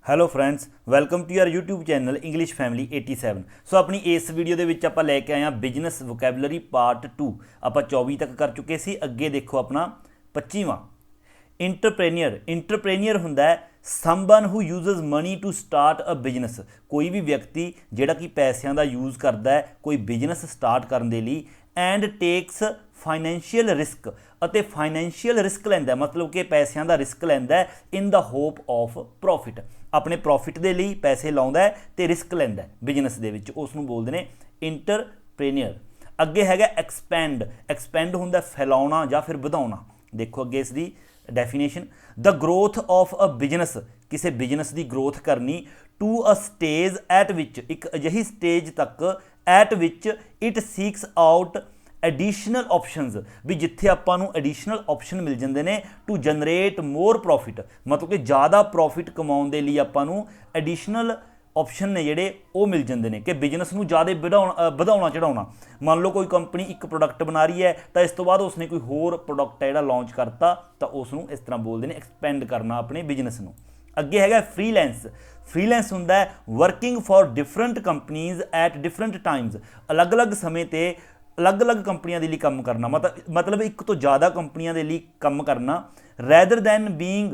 Hello friends, welcome to your YouTube channel English family 87। ਸੋ ਆਪਣੀ ਇਸ ਵੀਡੀਓ ਦੇ ਵਿੱਚ ਆਪਾਂ ਲੈ ਕੇ ਆਏ ਹਾਂ ਬਿਜ਼ਨਸ ਵੋਕੈਬਲਰੀ ਪਾਰਟ 2। ਆਪਾਂ 24 ਤੱਕ ਕਰ ਚੁੱਕੇ ਸੀ। ਅੱਗੇ ਦੇਖੋ ਆਪਣਾ 25ਵਾਂ ਇੰਟਰਪ੍ਰੇਨੀਅਰ ਹੁੰਦਾ ਹੈ someone who uses money to start a business. ਕੋਈ ਵੀ ਵਿਅਕਤੀ ਜਿਹੜਾ ਕਿ ਪੈਸਿਆਂ ਦਾ ਯੂਜ਼ ਕਰਦਾ ਹੈ ਕੋਈ ਬਿਜ਼ਨਸ ਸਟਾਰਟ ਕਰਨ ਦੇ ਲਈ, ਐਂਡ ਟੇਕਸ ਫਾਈਨੈਂਸ਼ੀਅਲ ਰਿਸਕ, ਅਤੇ ਫਾਈਨੈਂਸ਼ੀਅਲ ਰਿਸਕ ਲੈਂਦਾ, ਮਤਲਬ ਕਿ ਪੈਸਿਆਂ ਦਾ ਰਿਸਕ ਲੈਂਦਾ ਇਨ ਦਾ ਹੋਪ ਆਫ ਪ੍ਰੋਫਿਟ। ਆਪਣੇ ਪ੍ਰੋਫਿਟ ਦੇ ਲਈ ਪੈਸੇ ਲਾਉਂਦਾ ਹੈ ਅਤੇ ਰਿਸਕ ਲੈਂਦਾ ਬਿਜ਼ਨਸ ਦੇ ਵਿੱਚ, ਉਸ ਨੂੰ ਬੋਲਦੇ ਨੇ ਇੰਟਰਪ੍ਰੇਨੀਅਰ। ਅੱਗੇ ਹੈਗਾ ਐਕਸਪੈਂਡ ਹੁੰਦਾ ਫੈਲਾਉਣਾ ਜਾਂ ਫਿਰ ਵਧਾਉਣਾ। ਦੇਖੋ ਅੱਗੇ ਇਸ ਦੀ definition, the growth of a business, ਕਿਸੇ ਬਿਜ਼ਨਸ ਦੀ ਗਰੋਥ ਕਰਨੀ, to a stage at which, ਇੱਕ ਅਜਿਹੀ ਸਟੇਜ ਤੱਕ at which it seeks out additional options, ਵੀ ਜਿੱਥੇ ਆਪਾਂ ਨੂੰ ਐਡੀਸ਼ਨਲ ਆਪਸ਼ਨ ਮਿਲ ਜਾਂਦੇ ਨੇ ਟੂ ਜਨਰੇਟ ਮੋਰ ਪ੍ਰੋਫਿਟ, ਮਤਲਬ ਕਿ ਜ਼ਿਆਦਾ ਪ੍ਰੋਫਿਟ ਕਮਾਉਣ ਦੇ ਲਈ ਆਪਾਂ ਨੂੰ ਐਡੀਸ਼ਨਲ ਆਪਸ਼ਨ ਨੇ ਜਿਹੜੇ ਉਹ ਮਿਲ ਜਾਂਦੇ ਨੇ ਕਿ ਬਿਜ਼ਨਸ ਨੂੰ ਜ਼ਿਆਦਾ ਵਧਾਉਣਾ ਚੜਾਉਣਾ। ਮੰਨ ਲਓ ਕੋਈ ਕੰਪਨੀ ਇੱਕ ਪ੍ਰੋਡਕਟ ਬਣਾ ਰਹੀ ਹੈ ਤਾਂ ਇਸ ਤੋਂ ਬਾਅਦ ਉਸਨੇ ਕੋਈ ਹੋਰ ਪ੍ਰੋਡਕਟ ਹੈ ਜਿਹੜਾ ਲਾਂਚ ਕਰਤਾ, ਤਾਂ ਉਸ ਨੂੰ ਇਸ ਤਰ੍ਹਾਂ ਬੋਲਦੇ ਨੇ ਐਕਸਪੈਂਡ ਕਰਨਾ ਆਪਣੇ ਬਿਜ਼ਨਸ ਨੂੰ। ਅੱਗੇ ਹੈਗਾ ਫ੍ਰੀਲੈਂਸ ਹੁੰਦਾ ਹੈ working for different companies at different Times, ਅਲੱਗ-ਅਲੱਗ ਸਮੇਂ 'ਤੇ ਅਲੱਗ-ਅਲੱਗ ਕੰਪਨੀਆਂ ਦੇ ਲਈ ਕੰਮ ਕਰਨਾ, ਮਤਲਬ ਇੱਕ ਤੋਂ ਜ਼ਿਆਦਾ ਕੰਪਨੀਆਂ ਦੇ ਲਈ ਕੰਮ ਕਰਨਾ, rather than being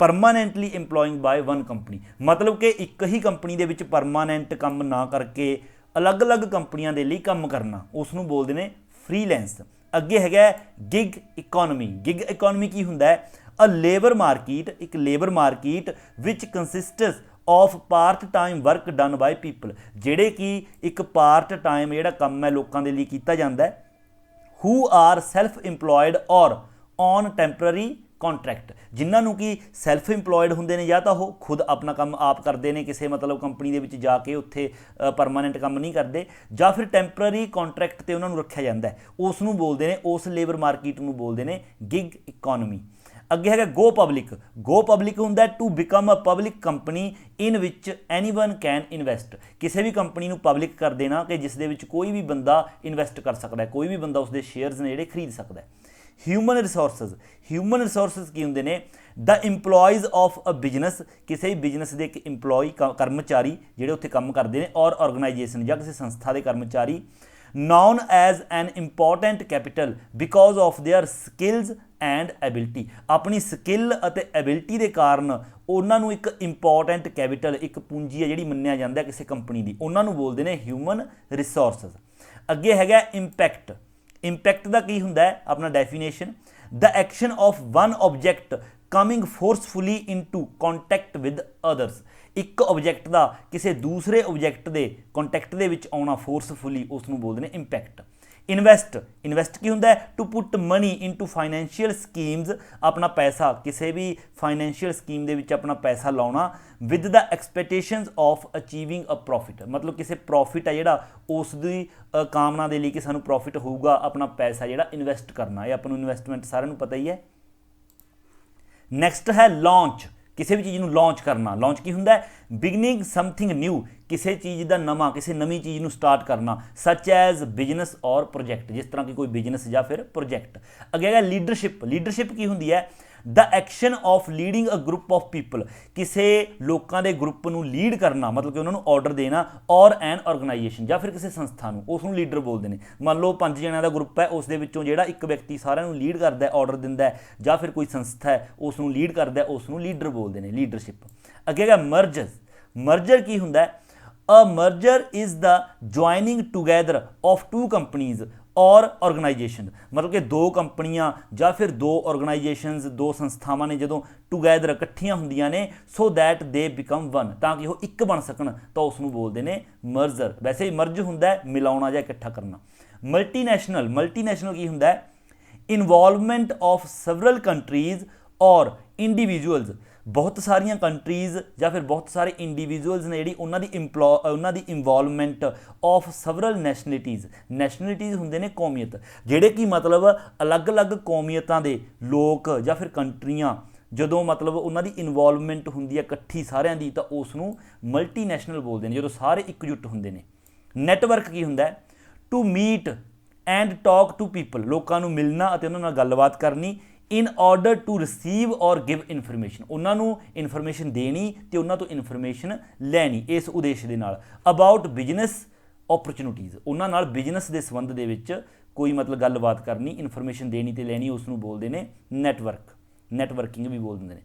permanently employing by one company, ਮਤਲਬ ਕਿ ਇੱਕ ਹੀ ਕੰਪਨੀ ਦੇ ਵਿੱਚ ਪਰਮਾਨੈਂਟ ਕੰਮ ਨਾ ਕਰਕੇ ਅਲੱਗ-ਅਲੱਗ ਕੰਪਨੀਆਂ ਦੇ ਲਈ ਕੰਮ ਕਰਨਾ, ਉਸ ਨੂੰ ਬੋਲਦੇ ਨੇ ਫ੍ਰੀਲੈਂਸ। ਅੱਗੇ ਹੈਗਾ ਗਿਗ ਇਕੋਨਮੀ ਕੀ ਹੁੰਦਾ ਹੈ? ਅ ਲੇਬਰ ਮਾਰਕੀਟ, ਇੱਕ ਲੇਬਰ ਮਾਰਕੀਟ ਵਿਚ consists of part time work done by people, ਜਿਹੜੇ ਕਿ ਇੱਕ ਪਾਰਟ ਟਾਈਮ ਜਿਹੜਾ ਕੰਮ ਹੈ ਲੋਕਾਂ ਦੇ ਲਈ ਕੀਤਾ ਜਾਂਦਾ ਹੈ, ਹੂ ਆਰ ਸੈਲਫ ਇੰਪਲੋਇਡ ਔਰ ਔਨ ਟੈਂਪਰਰੀ ਕੰਟਰੈਕਟ, ਜਿਨ੍ਹਾਂ ਨੂੰ ਕਿ ਸੈਲਫ ਇੰਪਲੋਇਡ ਹੁੰਦੇ ਨੇ ਜਾਂ ਤਾਂ ਉਹ ਖੁਦ ਆਪਣਾ ਕੰਮ ਆਪ ਕਰਦੇ ਨੇ ਕਿਸੇ ਮਤਲਬ ਕੰਪਨੀ ਦੇ ਵਿੱਚ ਜਾ ਕੇ ਉੱਥੇ ਪਰਮਾਨੈਂਟ ਕੰਮ ਨਹੀਂ ਕਰਦੇ, ਜਾਂ ਫਿਰ ਟੈਂਪਰਰੀ ਕੰਟਰੈਕਟ 'ਤੇ ਉਹਨਾਂ ਨੂੰ ਰੱਖਿਆ ਜਾਂਦਾ ਹੈ, ਉਸ ਨੂੰ ਬੋਲਦੇ ਨੇ, ਉਸ ਲੇਬਰ ਮਾਰਕੀਟ ਨੂੰ ਬੋਲਦੇ ਨੇ ਗਿਗ ਇਕੋਨਮੀ। ਅੱਗੇ ਹੈਗਾ ਗੋ ਪਬਲਿਕ ਹੁੰਦਾ to become a public company in ਵਿਚ ਐਨੀਵਨ ਕੈਨ ਇਨਵੈਸਟ, ਕਿਸੇ ਵੀ ਕੰਪਨੀ ਨੂੰ ਪਬਲਿਕ ਕਰ ਦੇਣਾ ਕਿ ਜਿਸ ਦੇ ਵਿੱਚ ਕੋਈ ਵੀ ਬੰਦਾ ਇਨਵੈਸਟ ਕਰ ਸਕਦਾ ਹੈ, ਕੋਈ ਵੀ ਬੰਦਾ ਉਸਦੇ ਸ਼ੇਅਰਸ ਨੇ ਜਿਹੜੇ ਖਰੀਦ ਸਕਦਾ ਹੈ। ਹਿਊਮਨ ਰਿਸੋਰਸਿਸ ਕੀ ਹੁੰਦੇ ਨੇ? ਦ ਇੰਪਲੋਇਜ਼ ਆਫ ਅ ਬਿਜ਼ਨਸ, ਕਿਸੇ ਵੀ ਬਿਜ਼ਨਸ ਦੇ ਇੱਕ ਇੰਪਲੋਈ ਕਰਮਚਾਰੀ ਜਿਹੜੇ ਉੱਥੇ ਕੰਮ ਕਰਦੇ ਨੇ, ਔਰ ਆਰਗੇਨਾਈਜੇਸ਼ਨ ਜਾਂ ਕਿਸੇ ਸੰਸਥਾ ਦੇ ਕਰਮਚਾਰੀ, known as an important capital because of their skills and ability, ਆਪਣੀ ਸਕਿੱਲ ਅਤੇ ਐਬਿਲਿਟੀ ਦੇ ਕਾਰਨ ਉਹਨਾਂ ਨੂੰ ਇੱਕ ਇੰਪੋਰਟੈਂਟ ਕੈਪੀਟਲ, ਇੱਕ ਪੂੰਜੀ ਹੈ ਜਿਹੜੀ ਮੰਨਿਆ ਜਾਂਦਾ ਕਿਸੇ ਕੰਪਨੀ ਦੀ, ਉਹਨਾਂ ਨੂੰ ਬੋਲਦੇ ਨੇ ਹਿਊਮਨ ਰਿਸੋਰਸਿਸ। ਅੱਗੇ ਹੈਗਾ ਇੰਪੈਕਟ ਦਾ ਕੀ ਹੁੰਦਾ ਹੈ? ਆਪਣਾ definition, the action of one object coming forcefully into contact with others, ਇੱਕ ਆਬਜੈਕਟ ਦਾ ਕਿਸੇ ਦੂਸਰੇ ਆਬਜੈਕਟ ਦੇ ਕੰਟੈਕਟ ਦੇ ਵਿੱਚ ਆਉਣਾ ਫੋਰਸਫੁਲੀ, ਉਸ ਨੂੰ ਬੋਲਦੇ ਨੇ ਇੰਪੈਕਟ। ਇਨਵੈਸਟ ਕੀ ਹੁੰਦਾ ਹੈ? To put money into financial schemes, ਆਪਣਾ ਪੈਸਾ ਕਿਸੇ ਵੀ ਫਾਈਨੈਂਸ਼ੀਅਲ ਸਕੀਮ ਦੇ ਵਿੱਚ ਆਪਣਾ ਪੈਸਾ ਲਾਉਣਾ, with the expectations of achieving a profit, ਮਤਲਬ ਕਿਸੇ ਪ੍ਰੋਫਿਟ ਹੈ ਜਿਹੜਾ ਉਸ ਦੀ ਕਾਮਨਾ ਦੇ ਲਈ ਕਿ ਸਾਨੂੰ ਪ੍ਰੋਫਿਟ ਹੋਊਗਾ, ਆਪਣਾ ਪੈਸਾ ਜਿਹੜਾ ਇਨਵੈਸਟ ਕਰਨਾ, ਇਹ ਆਪਾਂ ਨੂੰ ਇਨਵੈਸਟਮੈਂਟ ਸਾਰਿਆਂ ਨੂੰ ਪਤਾ ਹੀ ਹੈ। ਨੈਕਸਟ ਹੈ ਲਾਂਚ, ਕਿਸੇ ਵੀ ਚੀਜ਼ ਨੂੰ ਲਾਂਚ ਕਰਨਾ। ਲਾਂਚ ਕੀ ਹੁੰਦਾ ਹੈ? ਬਿਗਨਿੰਗ ਸਮਥਿੰਗ ਨਿਊ, ਕਿਸੇ ਚੀਜ਼ ਦਾ ਨਵਾਂ, ਕਿਸੇ ਨਵੀਂ ਚੀਜ਼ ਨੂੰ ਸਟਾਰਟ ਕਰਨਾ, ਸੱਚ ਐਜ਼ ਬਿਜ਼ਨਸ ਔਰ ਪ੍ਰੋਜੈਕਟ, ਜਿਸ ਤਰ੍ਹਾਂ ਕਿ ਕੋਈ ਬਿਜ਼ਨਸ ਜਾਂ ਫਿਰ ਪ੍ਰੋਜੈਕਟ। ਅੱਗੇ ਹੈਗਾ ਲੀਡਰਸ਼ਿਪ ਕੀ ਹੁੰਦੀ ਹੈ? The action of leading a group of people, ਕਿਸੇ ਲੋਕਾਂ ਦੇ ਗਰੁੱਪ ਨੂੰ ਲੀਡ ਕਰਨਾ, ਮਤਲਬ ਕਿ ਉਹਨਾਂ ਨੂੰ ਆਰਡਰ ਦੇਣਾ, ਔਰ ਐਨ ਆਰਗੇਨਾਈਜੇਸ਼ਨ ਜਾਂ ਫਿਰ ਕਿਸੇ ਸੰਸਥਾ ਨੂੰ, ਉਸ ਨੂੰ ਲੀਡਰ ਬੋਲਦੇ ਨੇ। ਮੰਨ ਲਓ 5 ਜਣਿਆਂ ਦਾ ਗਰੁੱਪ ਹੈ, ਉਸ ਦੇ ਵਿੱਚੋਂ ਜਿਹੜਾ ਇੱਕ ਵਿਅਕਤੀ ਸਾਰਿਆਂ ਨੂੰ ਲੀਡ ਕਰਦਾ, ਆਰਡਰ ਦਿੰਦਾ ਹੈ, ਜਾਂ ਫਿਰ ਕੋਈ ਸੰਸਥਾ ਹੈ ਉਸ ਨੂੰ ਲੀਡ ਕਰਦਾ, ਉਸ ਨੂੰ ਲੀਡਰ ਬੋਲਦੇ ਨੇ, ਲੀਡਰਸ਼ਿਪ। ਅੱਗੇ ਹੈਗਾ ਮਰਜਰ ਕੀ ਹੁੰਦਾ ਹੈ? A merger is the joining together of two companies or organisation, ਮਤਲਬ ਕਿ ਦੋ ਕੰਪਨੀਆਂ ਜਾਂ ਫਿਰ ਦੋ ਆਰਗੇਨਾਈਜੇਸ਼ਨਸ, ਦੋ ਸੰਸਥਾਵਾਂ ਨੇ ਜਦੋਂ ਟੂਗੈਦਰ ਇਕੱਠੀਆਂ ਹੁੰਦੀਆਂ ਨੇ, ਸੋ ਦੈਟ ਦੇ ਬਿਕਮ ਵਨ, ਤਾਂ ਕਿ ਉਹ ਇੱਕ ਬਣ ਸਕਣ, ਤਾਂ ਉਸ ਨੂੰ ਬੋਲਦੇ ਨੇ ਮਰਜਰ। ਵੈਸੇ ਮਰਜ ਹੁੰਦਾ ਹੈ ਮਿਲਾਉਣਾ ਜਾਂ ਇਕੱਠਾ ਕਰਨਾ। ਮਲਟੀਨੈਸ਼ਨਲ ਕੀ ਹੁੰਦਾ ਹੈ? ਇਨਵੋਲਵਮੈਂਟ ਆਫ ਸੈਵਰਲ ਕੰਟਰੀਜ਼ ਔਰ ਇੰਡੀਵਿਜੂਅਲਸ, ਬਹੁਤ ਸਾਰੀਆਂ ਕੰਟਰੀਜ਼ ਜਾਂ ਫਿਰ ਬਹੁਤ ਸਾਰੇ ਇੰਡੀਵਿਜੂਅਲਸ ਨੇ ਜਿਹੜੀ ਉਹਨਾਂ ਦੀ ਇਨਵੋਲਵਮੈਂਟ ਆਫ ਸੈਵਰਲ ਨੈਸ਼ਨਲਿਟੀਜ਼ ਹੁੰਦੇ ਨੇ ਕੌਮੀਅਤ, ਜਿਹੜੇ ਕਿ ਮਤਲਬ ਅਲੱਗ-ਅਲੱਗ ਕੌਮੀਅਤਾਂ ਦੇ ਲੋਕ ਜਾਂ ਫਿਰ ਕੰਟਰੀਆਂ, ਜਦੋਂ ਮਤਲਬ ਉਹਨਾਂ ਦੀ ਇਨਵੋਲਵਮੈਂਟ ਹੁੰਦੀ ਹੈ ਇਕੱਠੀ ਸਾਰਿਆਂ ਦੀ, ਤਾਂ ਉਸ ਨੂੰ ਮਲਟੀਨੈਸ਼ਨਲ ਬੋਲਦੇ ਨੇ, ਜਦੋਂ ਸਾਰੇ ਇਕਜੁੱਟ ਹੁੰਦੇ ਨੇ। ਨੈਟਵਰਕ ਕੀ ਹੁੰਦਾ ਹੈ? To meet and talk to people, ਲੋਕਾਂ ਨੂੰ ਮਿਲਣਾ ਅਤੇ ਉਹਨਾਂ ਨਾਲ ਗੱਲਬਾਤ ਕਰਨੀ, in order to receive or give information, ਉਹਨਾਂ ਨੂੰ ਇਨਫੋਰਮੇਸ਼ਨ ਦੇਣੀ ਤੇ ਉਹਨਾਂ ਤੋਂ ਇਨਫੋਰਮੇਸ਼ਨ ਲੈਣੀ ਇਸ ਉਦੇਸ਼ ਦੇ ਨਾਲ। ਅਬਾਊਟ ਬਿਜ਼ਨਸ ਓਪਰਚੁਨਿਟੀਜ਼, ਉਹਨਾਂ ਨਾਲ ਬਿਜ਼ਨਸ ਦੇ ਸੰਬੰਧ ਦੇ ਵਿੱਚ ਕੋਈ ਮਤਲਬ ਗੱਲਬਾਤ ਕਰਨੀ, ਇਨਫੋਰਮੇਸ਼ਨ ਦੇਣੀ ਤੇ ਲੈਣੀ, ਉਸ ਨੂੰ ਬੋਲਦੇ ਨੇ ਨੈਟਵਰਕ, ਨੈਟਵਰਕਿੰਗ ਵੀ ਬੋਲ ਦਿੰਦੇ ਨੇ।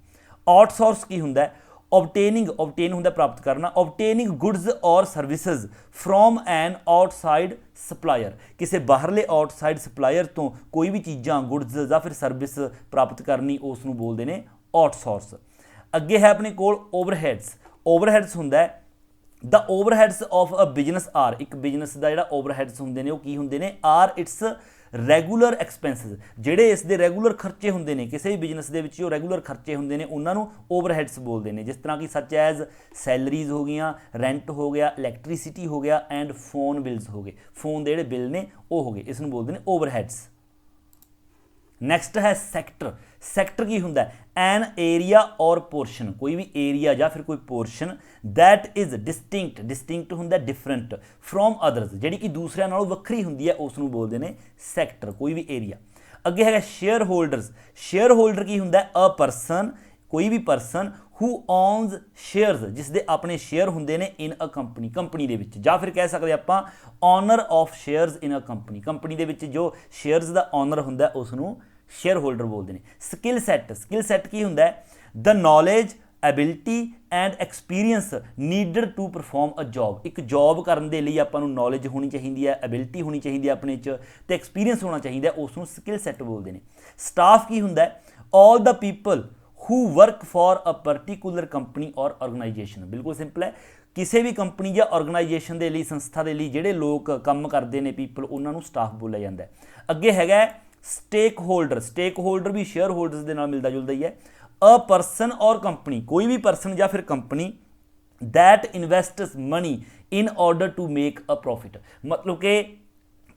ਆਊਟਸੋਰਸ ਕੀ ਹੁੰਦਾ ਹੈ? obtaining, obtain ਹੁੰਦਾ ਪ੍ਰਾਪਤ ਕਰਨਾ, obtaining goods or services from an outside supplier, ਕਿਸੇ ਬਾਹਰਲੇ ਆਊਟਸਾਈਡ ਸਪਲਾਇਰ ਤੋਂ ਕੋਈ ਵੀ ਚੀਜ਼ਾਂ, ਗੁੱਡਸ ਜਾਂ ਫਿਰ ਸਰਵਿਸ ਪ੍ਰਾਪਤ ਕਰਨੀ, ਉਸ ਨੂੰ ਬੋਲਦੇ ਨੇ ਆਊਟਸੋਰਸ। ਅੱਗੇ ਹੈ ਆਪਣੇ ਕੋਲ ਓਵਰਹੈਡਸ। ਓਵਰਹੈਡਸ ਹੁੰਦਾ ਹੈ ਦ overheads of a business R, ਇੱਕ ਬਿਜ਼ਨਸ ਦਾ ਜਿਹੜਾ ਓਵਰਹੈਡਸ ਹੁੰਦੇ ਨੇ ਉਹ ਕੀ ਹੁੰਦੇ ਨੇ? ਆਰ ਇਟਸ ਰੈਗੂਲਰ ਐਕਸਪੈਂਸਿਸ, ਜਿਹੜੇ ਇਸ ਦੇ ਰੈਗੂਲਰ ਖਰਚੇ ਹੁੰਦੇ ਨੇ, ਕਿਸੇ ਵੀ ਬਿਜ਼ਨਸ ਦੇ ਵਿੱਚ ਜੋ ਰੈਗੂਲਰ ਖਰਚੇ ਹੁੰਦੇ ਨੇ ਉਹਨਾਂ ਨੂੰ ਓਵਰਹੈਡਸ ਬੋਲਦੇ ਨੇ। ਜਿਸ ਤਰ੍ਹਾਂ ਕਿ ਸੱਚ ਐਜ਼ ਸੈਲਰੀਜ਼ ਹੋ ਗਈਆਂ, ਰੈਂਟ ਹੋ ਗਿਆ, ਇਲੈਕਟ੍ਰੀਸਿਟੀ ਹੋ ਗਿਆ ਐਂਡ ਫੋਨ ਬਿਲਸ ਹੋ ਗਏ, ਫੋਨ ਦੇ ਜਿਹੜੇ ਬਿੱਲ ਨੇ ਉਹ ਹੋ ਗਏ, ਇਸ ਨੂੰ ਬੋਲਦੇ ਨੇ ਓਵਰਹੈਡਸ। ਨੈਕਸਟ ਹੈ ਸੈਕਟਰ। ਸੈਕਟਰ ਕੀ ਹੁੰਦਾ ਹੈ? ਐਨ ਏਰੀਆ ਔਰ ਪੋਰਸ਼ਨ, ਕੋਈ ਵੀ ਏਰੀਆ ਜਾਂ ਫਿਰ ਕੋਈ portion that is distinct, distinct ਹੁੰਦਾ ਡਿਫਰੈਂਟ ਫਰੋਮ ਅਦਰਸ, ਜਿਹੜੀ ਕਿ ਦੂਸਰਿਆਂ ਨਾਲੋਂ ਵੱਖਰੀ ਹੁੰਦੀ ਹੈ, ਉਸ ਨੂੰ ਬੋਲਦੇ ਨੇ ਸੈਕਟਰ, ਕੋਈ ਵੀ ਏਰੀਆ। ਅੱਗੇ ਹੈਗਾ ਸ਼ੇਅਰ ਹੋਲਡਰਸ। ਸ਼ੇਅਰ ਹੋਲਡਰ ਕੀ ਹੁੰਦਾ ਹੈ? ਅ ਪਰਸਨ, ਕੋਈ ਵੀ ਪਰਸਨ ਹੂ ਓਨਸ ਸ਼ੇਅਰਸ, ਜਿਸ ਦੇ ਆਪਣੇ ਸ਼ੇਅਰ ਹੁੰਦੇ ਨੇ ਇਨ ਅ ਕੰਪਨੀ, ਕੰਪਨੀ ਦੇ ਵਿੱਚ, ਜਾਂ ਫਿਰ ਕਹਿ ਸਕਦੇ ਆਪਾਂ owner of shares in a company, company ਦੇ ਵਿੱਚ ਜੋ ਸ਼ੇਅਰਸ ਦਾ ਓਨਰ ਹੁੰਦਾ ਉਸ ਨੂੰ ਸ਼ੇਅਰ ਹੋਲਡਰ ਬੋਲਦੇ ਨੇ। Skill set. ਸਕਿੱਲ ਸੈੱਟ ਕੀ ਹੁੰਦਾ ਹੈ? The knowledge, ability and experience needed to perform a job, ਇੱਕ ਜੋਬ ਕਰਨ ਦੇ ਲਈ ਆਪਾਂ ਨੂੰ ਨੌਲੇਜ ਹੋਣੀ ਚਾਹੀਦੀ ਹੈ, ਐਬਿਲਿਟੀ ਹੋਣੀ ਚਾਹੀਦੀ ਹੈ ਆਪਣੇ 'ਚ, ਤੇ ਐਕਸਪੀਰੀਅੰਸ ਹੋਣਾ ਚਾਹੀਦਾ, ਉਸ ਨੂੰ ਸਕਿੱਲ ਸੈੱਟ ਬੋਲਦੇ ਨੇ। ਸਟਾਫ ਕੀ ਹੁੰਦਾ ਹੈ? All the people who work for a particular company or organisation, ਬਿਲਕੁਲ ਸਿੰਪਲ ਹੈ, ਕਿਸੇ ਵੀ ਕੰਪਨੀ ਜਾਂ ਆਰਗੇਨਾਈਜੇਸ਼ਨ ਦੇ ਲਈ, ਸੰਸਥਾ ਦੇ ਲਈ ਜਿਹੜੇ ਲੋਕ ਕੰਮ ਕਰਦੇ ਨੇ ਪੀਪਲ, ਉਹਨਾਂ ਨੂੰ ਸਟਾਫ ਬੋਲਿਆ ਜਾਂਦਾ ਹੈ। ਅੱਗੇ ਹੈਗਾ ਸਟੇਕ ਹੋਲਡਰ। ਸਟੇਕ ਹੋਲਡਰ ਵੀ ਸ਼ੇਅਰ ਹੋਲਡਰਸ ਦੇ ਨਾਲ ਮਿਲਦਾ ਜੁਲਦਾ ਹੀ ਹੈ। ਅ ਪਰਸਨ ਔਰ ਕੰਪਨੀ, ਕੋਈ ਵੀ ਪਰਸਨ ਜਾਂ ਫਿਰ company that invests money in order to make a profit, ਮਤਲਬ ਕਿ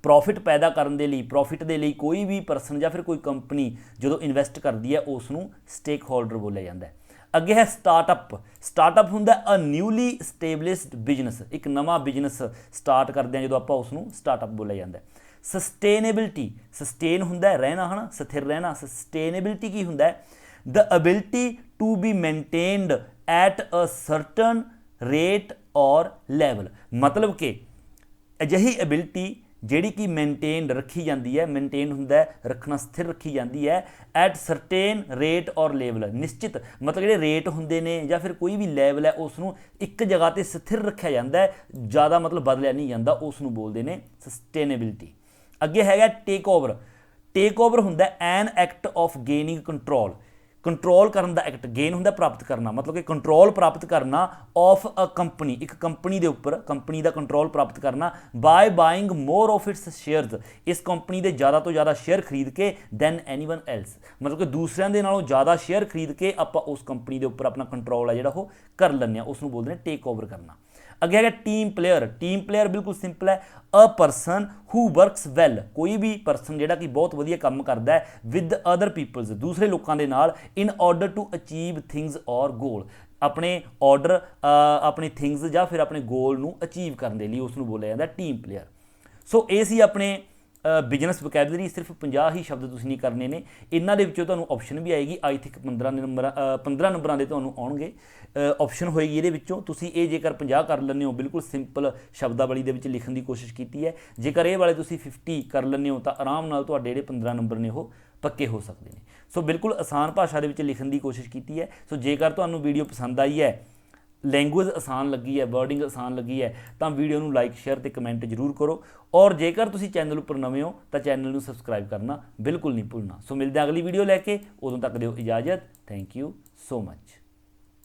ਪ੍ਰੋਫਿਟ ਪੈਦਾ ਕਰਨ ਦੇ ਲਈ, ਪ੍ਰੋਫਿਟ ਦੇ ਲਈ ਕੋਈ ਵੀ ਪਰਸਨ ਜਾਂ ਫਿਰ ਕੋਈ ਕੰਪਨੀ ਜਦੋਂ ਇਨਵੈਸਟ ਕਰਦੀ ਹੈ ਉਸ ਨੂੰ ਸਟੇਕ ਹੋਲਡਰ ਬੋਲਿਆ ਜਾਂਦਾ ਹੈ। ਅੱਗੇ ਹੈ ਸਟਾਰਟਅਪ। ਸਟਾਰਟਅਪ ਹੁੰਦਾ ਅ ਨਿਊਲੀ ਸਟੇਬਲਿਸ਼ਡ ਬਿਜ਼ਨਸ, ਇੱਕ ਨਵਾਂ ਬਿਜ਼ਨਸ ਸਟਾਰਟ ਕਰਦੇ ਹਾਂ ਜਦੋਂ ਆਪਾਂ, ਉਸ ਨੂੰ ਸਟਾਰਟਅਪ ਬੋਲਿਆ ਜਾਂਦਾ ਹੈ। ਸਸਟੇਨੇਬਿਲਿਟੀ, ਸਸਟੇਨ ਹੁੰਦਾ ਰਹਿਣਾ, ਹੈ ਨਾ, ਸਥਿਰ ਰਹਿਣਾ। ਸਸਟੇਨੇਬਿਲਿਟੀ ਕੀ ਹੁੰਦਾ ਹੈ? The ability to be maintained at a certain rate or level, ਮਤਲਬ ਕਿ ਅਜਿਹੀ ਐਬਿਲਿਟੀ ਜਿਹੜੀ ਕਿ ਮੇਨਟੇਨਡ ਰੱਖੀ ਜਾਂਦੀ ਹੈ, ਮੇਨਟੇਨ ਹੁੰਦਾ ਰੱਖਣਾ, ਸਥਿਰ ਰੱਖੀ ਜਾਂਦੀ ਹੈ, at certain rate or level, ਨਿਸ਼ਚਿਤ, ਮਤਲਬ ਜਿਹੜੇ ਰੇਟ ਹੁੰਦੇ ਨੇ ਜਾਂ ਫਿਰ ਕੋਈ ਵੀ ਲੈਵਲ ਹੈ ਉਸ ਨੂੰ ਇੱਕ ਜਗ੍ਹਾ 'ਤੇ ਸਥਿਰ ਰੱਖਿਆ ਜਾਂਦਾ ਹੈ, ਜ਼ਿਆਦਾ ਮਤਲਬ ਬਦਲਿਆ ਨਹੀਂ ਜਾਂਦਾ, ਉਸ ਨੂੰ ਬੋਲਦੇ ਨੇ ਸਸਟੇਨੇਬਿਲਿਟੀ। ਅੱਗੇ ਹੈਗਾ ਟੇਕ ਓਵਰ। ਟੇਕ ਓਵਰ ਹੁੰਦਾ ਐਨ act of gaining control, control ਕਰਨ ਦਾ ਐਕਟ, ਗੇਨ ਹੁੰਦਾ ਪ੍ਰਾਪਤ ਕਰਨਾ, ਮਤਲਬ ਕਿ ਕੰਟਰੋਲ ਪ੍ਰਾਪਤ ਕਰਨਾ ਆਫ ਅ ਕੰਪਨੀ, ਇੱਕ ਕੰਪਨੀ ਦੇ ਉੱਪਰ, ਕੰਪਨੀ ਦਾ ਕੰਟਰੋਲ ਪ੍ਰਾਪਤ ਕਰਨਾ by buying more of its shares, ਇਸ ਕੰਪਨੀ ਦੇ ਜ਼ਿਆਦਾ ਤੋਂ ਜ਼ਿਆਦਾ ਸ਼ੇਅਰ ਖਰੀਦ ਕੇ ਦੈਨ ਐਨੀਵਨ ਐਲਸ, ਮਤਲਬ ਕਿ ਦੂਸਰਿਆਂ ਦੇ ਨਾਲੋਂ ਜ਼ਿਆਦਾ ਸ਼ੇਅਰ ਖਰੀਦ ਕੇ ਆਪਾਂ ਉਸ ਕੰਪਨੀ ਦੇ ਉੱਪਰ ਆਪਣਾ ਕੰਟਰੋਲ ਹੈ ਜਿਹੜਾ ਉਹ ਕਰ ਲੈਂਦੇ ਹਾਂ, ਉਸ ਨੂੰ ਬੋਲਦੇ ਨੇ ਟੇਕ ਓਵਰ ਕਰਨਾ। ਅੱਗੇ ਹੈਗਾ ਟੀਮ ਪਲੇਅਰ। ਟੀਮ ਪਲੇਅਰ ਬਿਲਕੁਲ ਸਿੰਪਲ ਹੈ, a person who works well, ਕੋਈ ਵੀ ਪਰਸਨ ਜਿਹੜਾ ਕਿ ਬਹੁਤ ਵਧੀਆ ਕੰਮ ਕਰਦਾ ਹੈ ਵਿਦ ਅਦਰ ਪੀਪਲਸ, ਦੂਸਰੇ ਲੋਕਾਂ ਦੇ ਨਾਲ, in order to achieve things or goal, ਆਪਣੇ ਆਰਡਰ, ਆਪਣੀ ਥਿੰਗਸ ਜਾਂ ਫਿਰ ਆਪਣੇ ਗੋਲ ਨੂੰ ਅਚੀਵ ਕਰਨ ਦੇ ਲਈ, ਉਸ ਨੂੰ ਬੋਲਿਆ ਜਾਂਦਾ ਟੀਮ ਪਲੇਅਰ। ਸੋ ਇਹ ਸੀ ਆਪਣੇ ਬਿਜ਼ਨਸ ਵੋਕੈਬਲਰੀ, ਸਿਰਫ 50 ਹੀ ਸ਼ਬਦ ਤੁਸੀਂ ਨਹੀਂ ਕਰਨੇ ਨੇ, ਇਹਨਾਂ ਦੇ ਵਿੱਚੋਂ ਤੁਹਾਨੂੰ ਆਪਸ਼ਨ ਵੀ ਆਏਗੀ, ਆਈ ਥਿੰਕ 15 ਨੰਬਰਾਂ ਦੇ ਤੁਹਾਨੂੰ ਆਉਣਗੇ, ਆਪਸ਼ਨ ਹੋਏਗੀ ਇਹਦੇ ਵਿੱਚੋਂ। ਤੁਸੀਂ ਇਹ ਜੇਕਰ 50 ਕਰ ਲੈਂਦੇ ਹੋ, ਬਿਲਕੁਲ ਸਿੰਪਲ ਸ਼ਬਦਾਵਲੀ ਦੇ ਵਿੱਚ ਲਿਖਣ ਦੀ ਕੋਸ਼ਿਸ਼ ਕੀਤੀ ਹੈ, ਜੇਕਰ ਇਹ ਵਾਲੇ ਤੁਸੀਂ 50 ਕਰ ਲੈਂਦੇ ਹੋ ਤਾਂ ਆਰਾਮ ਨਾਲ ਤੁਹਾਡੇ ਜਿਹੜੇ 15 ਨੰਬਰ ਨੇ ਉਹ ਪੱਕੇ ਹੋ ਸਕਦੇ ਨੇ। ਸੋ ਬਿਲਕੁਲ ਆਸਾਨ ਭਾਸ਼ਾ ਦੇ ਵਿੱਚ ਲਿਖਣ ਦੀ ਕੋਸ਼ਿਸ਼ ਕੀਤੀ ਹੈ। ਸੋ ਜੇਕਰ ਤੁਹਾਨੂੰ ਵੀਡੀਓ ਪਸੰਦ ਆਈ ਹੈ, ਲੈਂਗੁਏਜ ਆਸਾਨ ਲੱਗੀ ਹੈ, ਵਰਡਿੰਗ ਆਸਾਨ ਲੱਗੀ ਹੈ, ਤਾਂ ਵੀਡੀਓ ਨੂੰ ਲਾਈਕ, ਸ਼ੇਅਰ ਤੇ ਕਮੈਂਟ ਜ਼ਰੂਰ ਕਰੋ, ਔਰ ਜੇਕਰ ਤੁਸੀਂ ਚੈਨਲ ਉੱਪਰ ਨਵੇਂ ਹੋ ਤਾਂ ਚੈਨਲ ਨੂੰ ਸਬਸਕ੍ਰਾਈਬ ਕਰਨਾ ਬਿਲਕੁਲ ਨਹੀਂ ਭੁੱਲਣਾ। ਸੋ ਮਿਲਦੇ ਹਾਂ ਅਗਲੀ ਵੀਡੀਓ ਲੈ ਕੇ, ਉਦੋਂ ਤੱਕ ਦਿਓ ਇਜਾਜ਼ਤ। Thank you so much.